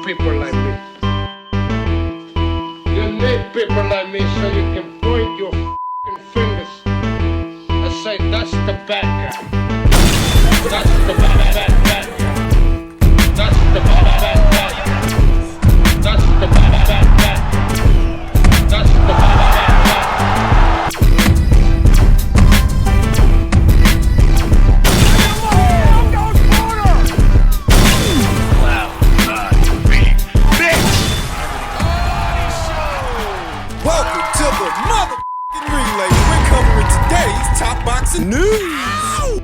people like me. You need people like me so you can point your f***ing fingers and say, that's the bad guy. That's the bad guy. That's the bad guy. That's the bad guy. That's the bad guy. News.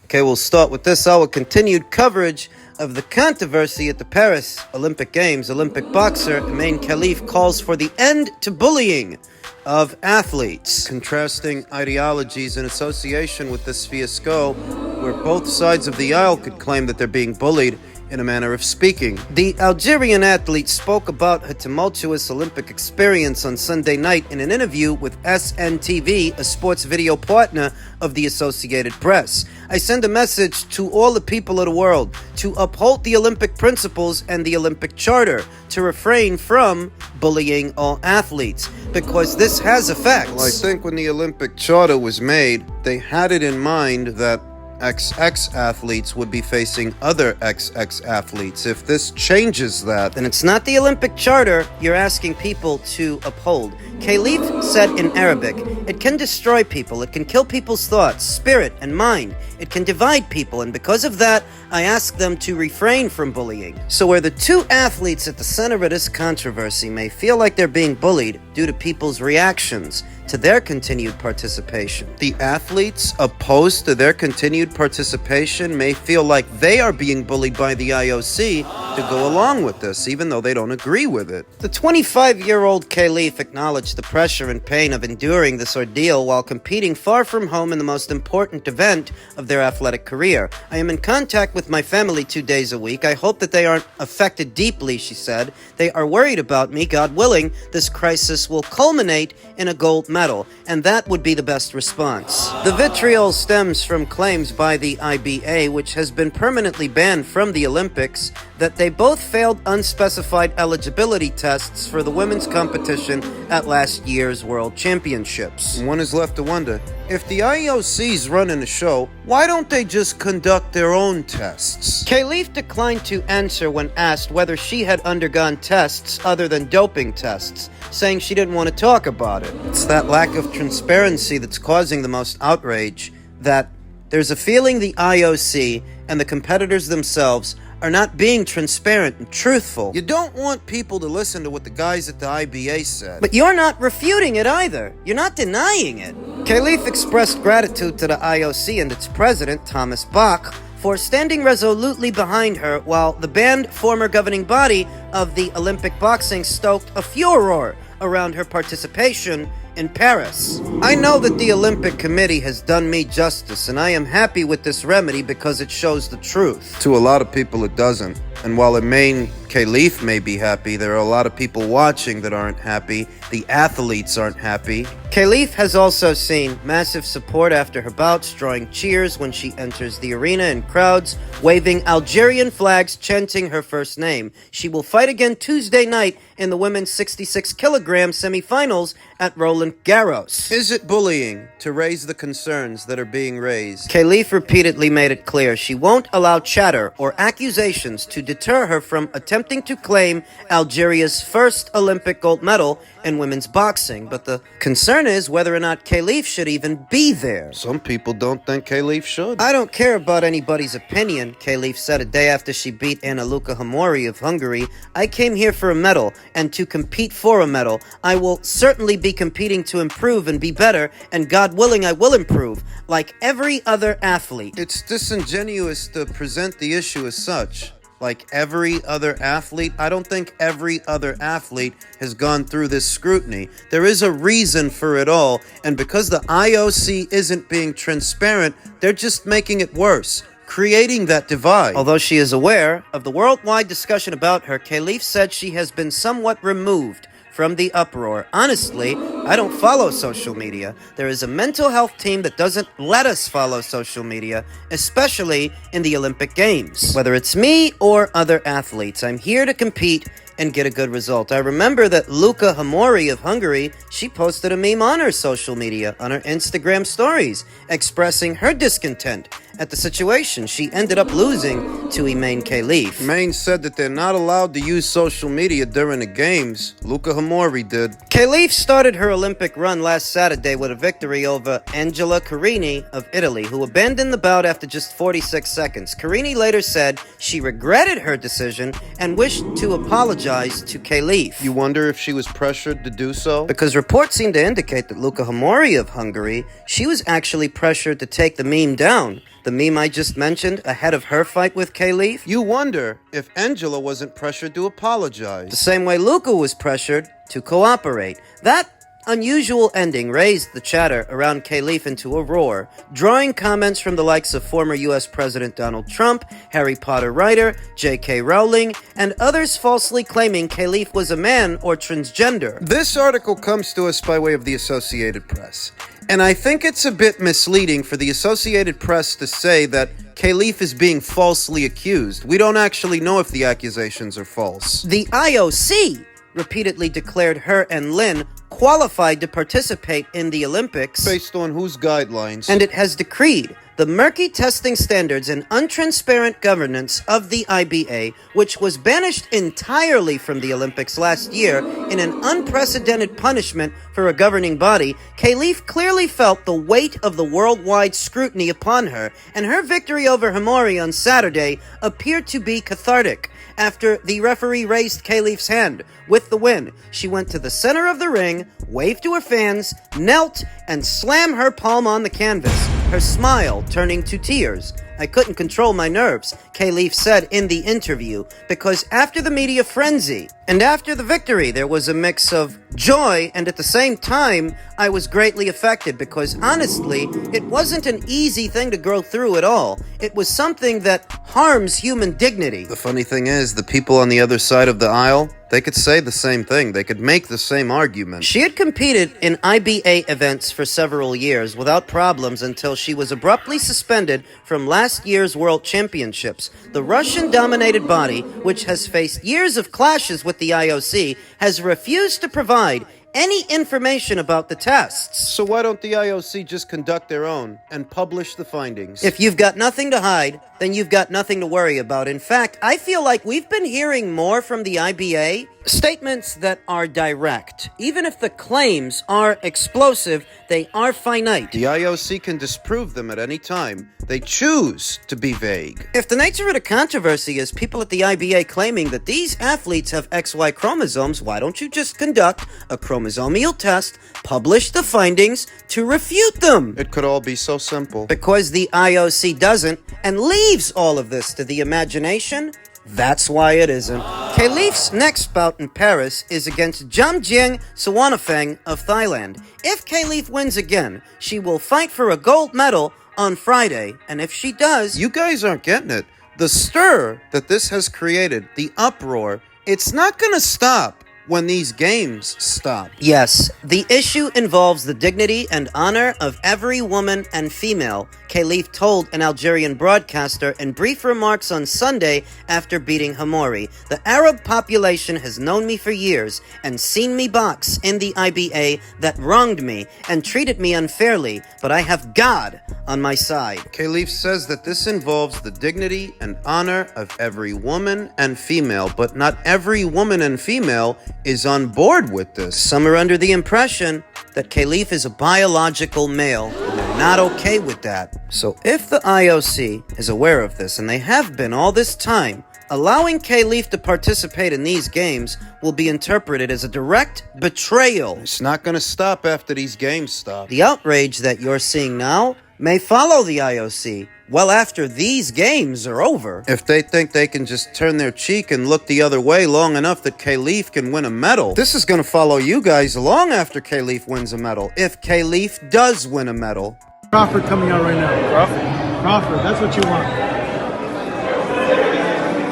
Okay, we'll start with this. Our continued coverage of the controversy at the Paris Olympic Games. Olympic boxer Emain Khalif calls for the end to bullying of athletes, contrasting ideologies in association with this fiasco, where both sides of the aisle could claim that they're being bullied in a manner of speaking. The Algerian athlete spoke about her tumultuous Olympic experience on Sunday night in an interview with SNTV, a sports video partner of the Associated Press. I send a message to all the people of the world to uphold the Olympic principles and the Olympic Charter, to refrain from bullying all athletes, because this has effects. Well, I think when the Olympic Charter was made, they had it in mind that XX athletes would be facing other XX athletes. If this changes that, then it's not the Olympic Charter you're asking people to uphold. Khalif said in Arabic, it can destroy people, it can kill people's thoughts, spirit, and mind. It can divide people, and because of that, I ask them to refrain from bullying. So where the two athletes at the center of this controversy may feel like they're being bullied due to people's reactions to their continued participation, the athletes opposed to their continued participation may feel like they are being bullied by the IOC to go along with this, even though they don't agree with it. The 25-year-old Khalif acknowledged the pressure and pain of enduring this ordeal while competing far from home in the most important event of their athletic career. I am in contact with my family 2 days a week. I hope that they aren't affected deeply, she said. They are worried about me. God willing, this crisis will culminate in a gold medal, and that would be the best response. The vitriol stems from claims by the IBA, which has been permanently banned from the Olympics, that they both failed unspecified eligibility tests for the women's competition at last year's World Championships. One is left to wonder, if the IOC's running a show, why don't they just conduct their own tests? Khalif declined to answer when asked whether she had undergone tests other than doping tests, saying she didn't want to talk about it. It's that lack of transparency that's causing the most outrage, that there's a feeling the IOC and the competitors themselves are not being transparent and truthful. You don't want people to listen to what the guys at the IBA said. But you're not refuting it either. You're not denying it. Khalif expressed gratitude to the IOC and its president, Thomas Bach, for standing resolutely behind her, while the banned former governing body of the Olympic boxing stoked a furor around her participation in Paris. I know that the Olympic Committee has done me justice, and I am happy with this remedy because it shows the truth. To a lot of people it doesn't. And while Emain Khalif may be happy, there are a lot of people watching that aren't happy. The athletes aren't happy. Khalif has also seen massive support after her bouts, drawing cheers when she enters the arena in crowds, waving Algerian flags, chanting her first name. She will fight again Tuesday night in the women's 66-kilogram semifinals at Roland Garros. Is it bullying to raise the concerns that are being raised? Khalif repeatedly made it clear she won't allow chatter or accusations to deter her from attempting to claim Algeria's first Olympic gold medal in women's boxing, but the concern is whether or not Khalif should even be there. Some people don't think Khalif should. I don't care about anybody's opinion, Khalif said a day after she beat Anna Luka Hamori of Hungary. I came here for a medal and to compete for a medal. I will certainly be competing to improve and be better, and God willing, I will improve, like every other athlete. It's disingenuous to present the issue as such. Like every other athlete, I don't think every other athlete has gone through this scrutiny. There is a reason for it all, and because the IOC isn't being transparent, they're just making it worse, creating that divide. Although she is aware of the worldwide discussion about her, Khalif said she has been somewhat removed from the uproar. Honestly, I don't follow social media. There is a mental health team that doesn't let us follow social media, especially in the Olympic Games. Whether it's me or other athletes, I'm here to compete and get a good result. I remember that Luca Hamori of Hungary, she posted a meme on her social media, on her Instagram stories, expressing her discontent at the situation. She ended up losing to Emain Khalif. Emain said that they're not allowed to use social media during the games. Luca Hamori did. Khalif started her Olympic run last Saturday with a victory over Angela Carini of Italy, who abandoned the bout after just 46 seconds. Carini later said she regretted her decision and wished to apologize to Khalif. You wonder if she was pressured to do so? Because reports seem to indicate that Luca Hamori of Hungary, she was actually pressured to take the meme down. The meme I just mentioned ahead of her fight with Khalif. You wonder if Angela wasn't pressured to apologize. The same way Luca was pressured to cooperate. That unusual ending raised the chatter around Khalif into a roar, drawing comments from the likes of former U.S. President Donald Trump, Harry Potter writer J.K. Rowling, and others falsely claiming Khalif was a man or transgender. This article comes to us by way of the Associated Press, and I think it's a bit misleading for the Associated Press to say that Khalif is being falsely accused. We don't actually know if the accusations are false. The IOC repeatedly declared her and Lin qualified to participate in the Olympics. Based on whose guidelines? And it has decreed the murky testing standards and untransparent governance of the IBA, which was banished entirely from the Olympics last year in an unprecedented punishment for a governing body. Khalif clearly felt the weight of the worldwide scrutiny upon her, and her victory over Hamori on Saturday appeared to be cathartic. After the referee raised Khalif's hand with the win, she went to the center of the ring, waved to her fans, knelt, and slammed her palm on the canvas, her smile turning to tears. I couldn't control my nerves, Khalif said in the interview, because after the media frenzy and after the victory, there was a mix of joy, and at the same time, I was greatly affected because honestly, it wasn't an easy thing to go through at all. It was something that harms human dignity. The funny thing is, the people on the other side of the aisle, they could say the same thing. They could make the same argument. She had competed in IBA events for several years without problems until she was abruptly suspended from last year's World Championships. The Russian-dominated body, which has faced years of clashes with the IOC, has refused to provide any information about the tests. So why don't the IOC just conduct their own and publish the findings? If you've got nothing to hide, then you've got nothing to worry about. In fact, I feel like we've been hearing more from the IBA, statements that are direct. Even if the claims are explosive, they are finite. The IOC can disprove them at any time. They choose to be vague. If the nature of the controversy is people at the IBA claiming that these athletes have XY chromosomes, why don't you just conduct a chromosomal test, publish the findings to refute them? It could all be so simple. Because the IOC doesn't and leaves all of this to the imagination, that's why it isn't. Khalif's next bout in Paris is against Jamjing Suwanafeng of Thailand. If Khalif wins again, she will fight for a gold medal on Friday, and if she does... You guys aren't getting it. The stir that this has created, the uproar, it's not gonna stop when these games stop. Yes, the issue involves the dignity and honor of every woman and female, Khalif told an Algerian broadcaster in brief remarks on Sunday after beating Hamori. The Arab population has known me for years and seen me box in the IBA that wronged me and treated me unfairly, but I have God on my side. Khalif says that this involves the dignity and honor of every woman and female, but not every woman and female is on board with this. Some are under the impression that Khalif is a biological male, and they're not okay with that. So if the IOC is aware of this, and they have been all this time, allowing Khalif to participate in these games will be interpreted as a direct betrayal. It's not going to stop after these games stop. The outrage that you're seeing now may follow the IOC well after these games are over. If they think they can just turn their cheek and look the other way long enough that Khalif can win a medal, this is going to follow you guys long after Khalif wins a medal, if Khalif does win a medal. Crawford coming out right now. Crawford? Crawford, that's what you want.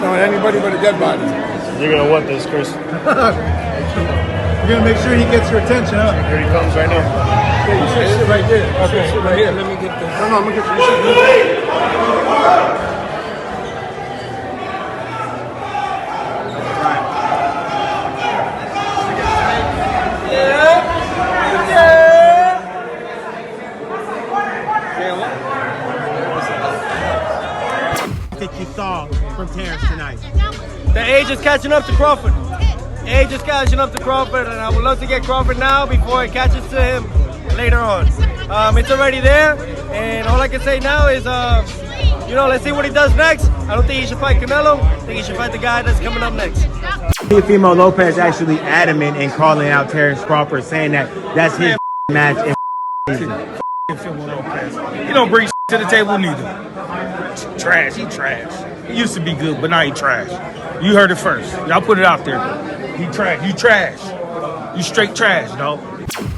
No, anybody but a dead body. You're gonna want this, Chris. You're gonna make sure he gets your attention, huh? Here he comes right now. Yeah, you should sit right there. Okay, sit right here. Let me get this. No, I'm gonna get you. I think you saw from Terrence tonight. The age is catching up to Crawford. Age is catching up to Crawford, and I would love to get Crawford now before it catches to him later on. It's already there, and all I can say now is, let's see what he does next. I don't think he should fight Canelo. I think he should fight the guy that's coming up next. Teofimo Lopez actually adamant in calling out Terrence Crawford, saying that that's his match. Teofimo Lopez. He don't bring to the table neither. Trash. He trash. He used to be good, but now he trash. You heard it first. Y'all put it out there. He trash. You trash. You straight trash, dog.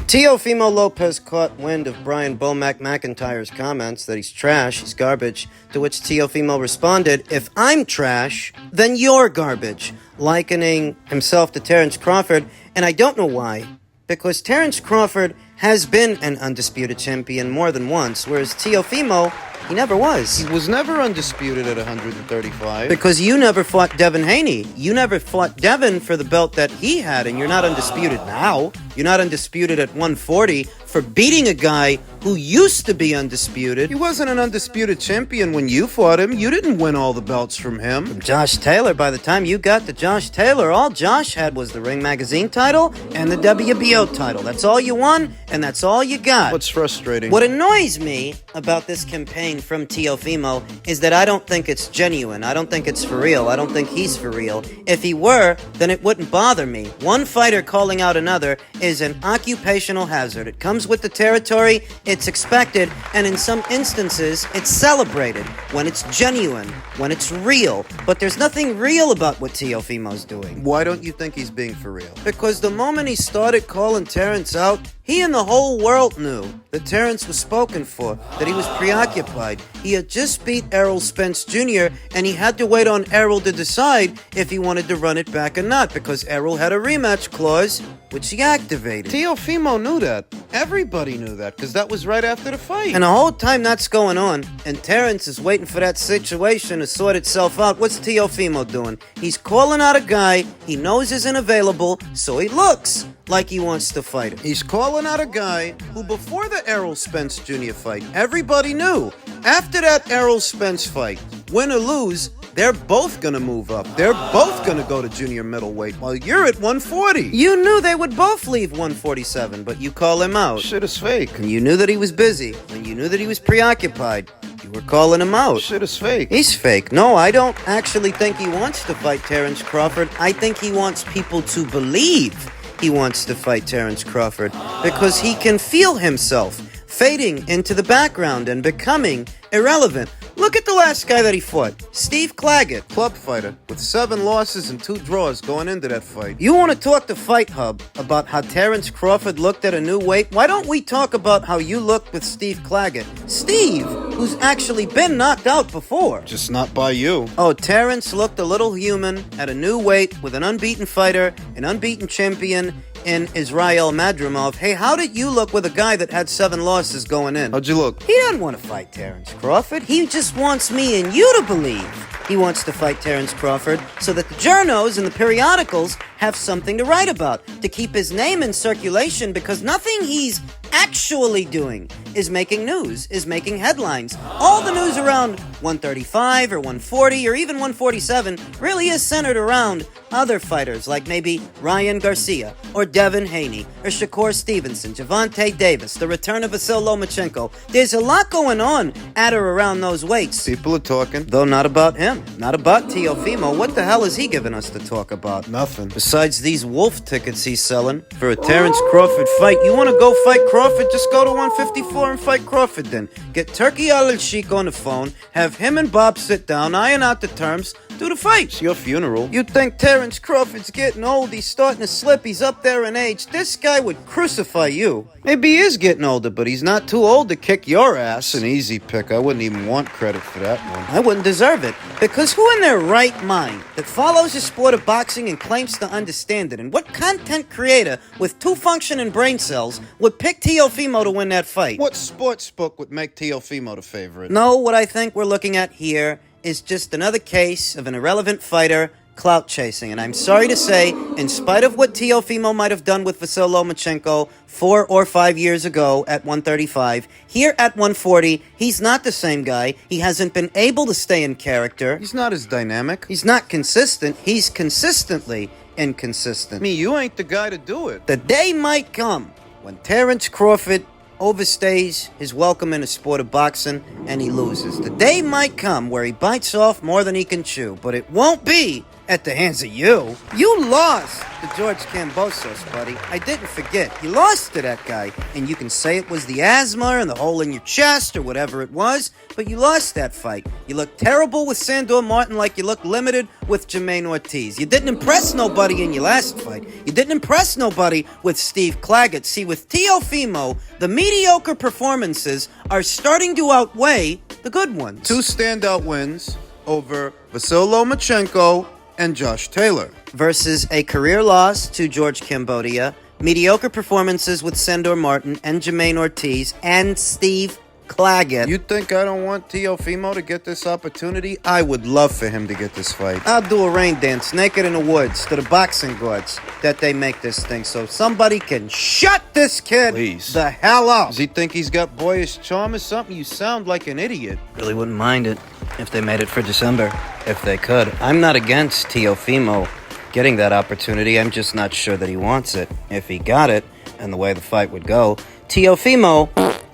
Teofimo Lopez caught wind of Brian Bomac McIntyre's comments that he's trash, he's garbage, to which Teofimo responded, "If I'm trash, then you're garbage," likening himself to Terrence Crawford, and I don't know why, because Terrence Crawford has been an undisputed champion more than once, whereas Teofimo, he never was. He was never undisputed at 135. Because you never fought Devin Haney. You never fought Devin for the belt that he had, and you're not undisputed now. You're not undisputed at 140 for beating a guy who used to be undisputed. He wasn't an undisputed champion when you fought him. You didn't win all the belts from him. Josh Taylor, by the time you got to Josh Taylor, all Josh had was the Ring Magazine title and the WBO title. That's all you won, and that's all you got. What's frustrating? What annoys me about this campaign from Teofimo is that I don't think it's genuine. I don't think it's for real. I don't think he's for real. If he were, then it wouldn't bother me. One fighter calling out another is an occupational hazard. It comes with the territory, it's expected, and in some instances, it's celebrated when it's genuine, when it's real. But there's nothing real about what Teofimo's doing. Why don't you think he's being for real? Because the moment he started calling Terrence out, he and the whole world knew that Terrence was spoken for, that he was preoccupied. He had just beat Errol Spence Jr., and he had to wait on Errol to decide if he wanted to run it back or not, because Errol had a rematch clause, which he activated. Teofimo knew that. Everybody knew that, because that was right after the fight. And the whole time that's going on, and Terrence is waiting for that situation to sort itself out, what's Teofimo doing? He's calling out a guy he knows isn't available, so he looks like he wants to fight him. He's calling out a guy who, before the Errol Spence Jr. fight, everybody knew. After that Errol Spence fight, win or lose, they're both gonna move up. They're both gonna go to junior middleweight while you're at 140. You knew they would both leave 147, but you call him out. Shit is fake. And you knew that he was busy, and you knew that he was preoccupied. You were calling him out. Shit is fake. He's fake. No, I don't actually think he wants to fight Terrence Crawford. I think he wants people to believe he wants to fight Terrence Crawford because he can feel himself fading into the background and becoming irrelevant. Look at the last guy that he fought, Steve Claggett. Club fighter with 7 losses and 2 draws going into that fight. You want to talk to Fight Hub about how Terrence Crawford looked at a new weight? Why don't we talk about how you looked with Steve Claggett? Steve, who's actually been knocked out before. Just not by you. Oh, Terrence looked a little human at a new weight with an unbeaten fighter, an unbeaten champion in Israel Madrimov. Hey, how did you look with a guy that had 7 losses going in? How'd you look? He doesn't want to fight Terrence Crawford. He just wants me and you to believe he wants to fight Terrence Crawford so that the journos and the periodicals have something to write about, to keep his name in circulation, because nothing he's actually doing is making news, is making headlines. All the news around 135 or 140 or even 147 really is centered around other fighters like maybe Ryan Garcia or Devin Haney or Shakur Stevenson, Javante Davis, the return of Vasil Lomachenko. There's a lot going on at or around those weights. People are talking. Though not about him, not about Teofimo. What the hell is he giving us to talk about? Nothing. Besides these wolf tickets he's selling for a Terrence Crawford fight. You want to go fight Crawford? Just go to 154 and fight Crawford then. Get Turkey Al-Sheikh on the phone, have him and Bob sit down, iron out the terms, Do the fight. It's your funeral. You think Terrence Crawford's getting old, he's starting to slip, he's up there in age. This guy would crucify you. Maybe he is getting older, but he's not too old to kick your ass. It's an easy pick. I wouldn't even want credit for that one. I wouldn't deserve it, because who in their right mind that follows the sport of boxing and claims to understand it, and what content creator with two functioning brain cells would pick Teofimo to win that fight? What sports book would make Teofimo the favorite? No, what I think we're looking at here is just another case of an irrelevant fighter clout chasing. And I'm sorry to say, in spite of what Teofimo might have done with Vasyl Lomachenko 4 or 5 years ago at 135, here at 140, he's not the same guy. He hasn't been able to stay in character. He's not as dynamic. He's not consistent. He's consistently inconsistent. You ain't the guy to do it. The day might come when Terrence Crawford overstays his welcome in the sport of boxing and he loses. The day might come where he bites off more than he can chew, but it won't be at the hands of you. You lost to George Kambosos, buddy. I didn't forget. You lost to that guy, and you can say it was the asthma and the hole in your chest or whatever it was, but you lost that fight. You looked terrible with Sandor Martin like you looked limited with Jermaine Ortiz. You didn't impress nobody in your last fight. You didn't impress nobody with Steve Claggett. See, with Teofimo, the mediocre performances are starting to outweigh the good ones. 2 standout wins over Vasyl Lomachenko and Josh Taylor. Versus a career loss to George Cambodia, mediocre performances with Sandor Martin and Jermaine Ortiz and Steve Claggett. You think I don't want Teofimo to get this opportunity? I would love for him to get this fight. I'll do a rain dance naked in the woods to the boxing gods that they make this thing so somebody can shut this kid Please. the hell up. Does he think he's got boyish charm or something? You sound like an idiot. Really wouldn't mind it if they made it for December, if they could. I'm not against Teofimo getting that opportunity. I'm just not sure that he wants it. If he got it, and the way the fight would go, Teofimo,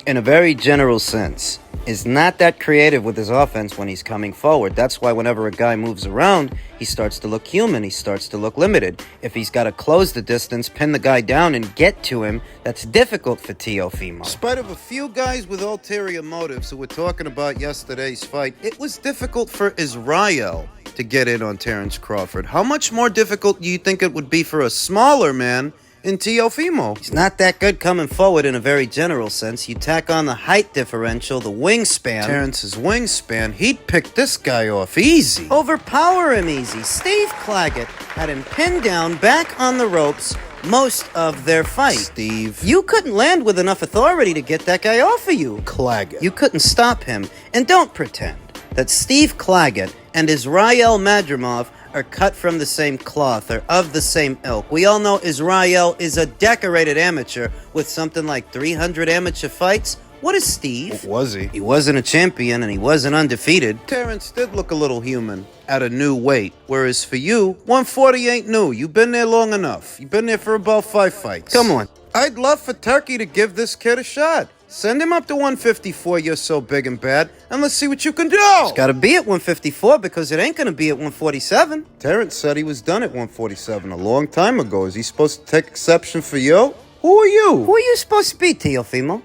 in a very general sense, is not that creative with his offense when he's coming forward. That's why whenever a guy moves around, he starts to look human, he starts to look limited. If he's got to close the distance, pin the guy down, and get to him, that's difficult for Teofimo. In spite of a few guys with ulterior motives who were talking about yesterday's fight, it was difficult for Israel to get in on Terrence Crawford. How much more difficult do you think it would be for a smaller man in Teofimo? He's not that good coming forward in a very general sense. You tack on the height differential, the wingspan. Terrence's wingspan, he'd pick this guy off easy. Overpower him easy. Steve Claggett had him pinned down back on the ropes most of their fight. Steve. You couldn't land with enough authority to get that guy off of you. Claggett. You couldn't stop him. And don't pretend that Steve Claggett and Israel Madrimov are cut from the same cloth or of the same ilk. We all know Israel is a decorated amateur with something like 300 amateur fights. What is Steve? What was he? He wasn't a champion and he wasn't undefeated. Terrence did look a little human at a new weight, whereas for you, 140 ain't new. You've been there long enough. You've been there for about 5 fights. Come on. I'd love for Turkey to give this kid a shot. Send him up to 154, you're so big and bad, and let's see what you can do. It's got to be at 154 because it ain't going to be at 147. Terrence said he was done at 147 a long time ago. Is he supposed to take exception for you? Who are you? Who are you supposed to be, Teofimo?